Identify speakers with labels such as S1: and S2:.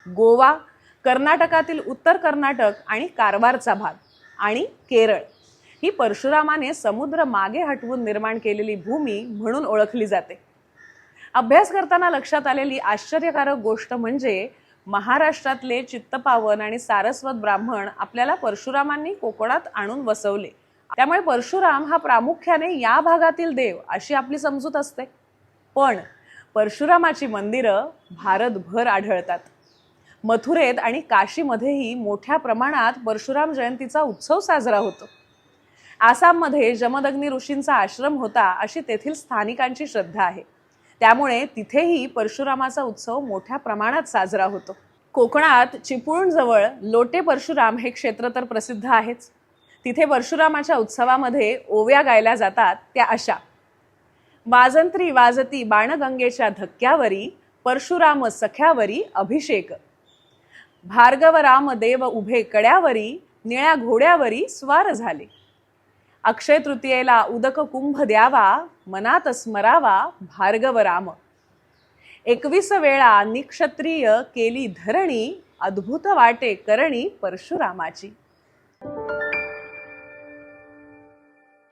S1: गोवा, कर्नाटकातील उत्तर कर्नाटक आणि कारवारचा भाग आणि केरळ ही परशुरामाने समुद्र मागे हटवून निर्माण केलेली भूमी म्हणून ओळखली जाते. अभ्यास करताना लक्षात आलेली आश्चर्यकारक गोष्ट म्हणजे महाराष्ट्रातले चित्तपावन आणि सारस्वत ब्राह्मण आपल्याला परशुरामांनी कोकणात आणून वसवले. त्यामुळे परशुराम हा प्रामुख्याने या भागातील देव अशी आपली समजूत असते. पण परशुरामाची मंदिरं भारतभर आढळतात. मथुरेत आणि काशीमध्येही मोठ्या प्रमाणात परशुराम जयंतीचा उत्सव साजरा होतो. आसाममध्ये जमदग्नी ऋषींचा आश्रम होता अशी तेथील स्थानिकांची श्रद्धा आहे. त्यामुळे तिथेही परशुरामाचा उत्सव मोठ्या प्रमाणात साजरा होतो. कोकणात चिपळूणजवळ लोटे परशुराम हे क्षेत्र तर प्रसिद्ध आहेच. तिथे परशुरामाच्या उत्सवामध्ये ओव्या गायल्या जातात त्या अशा: वाजंत्री वाजती बाणगंगेच्या धक्क्यावरी, परशुराम सख्यावरी अभिषेक. भार्गव राम देव उभे कड्यावरी, निळ्या घोड्यावरी स्वार झाले. अक्षय तृतीयेला उदक कुंभ द्यावा, मनात स्मरावा भार्गव राम. 21 वेळा निक्षत्रिय केली धरणी, अद्भुत वाटे करणी परशुरामाची.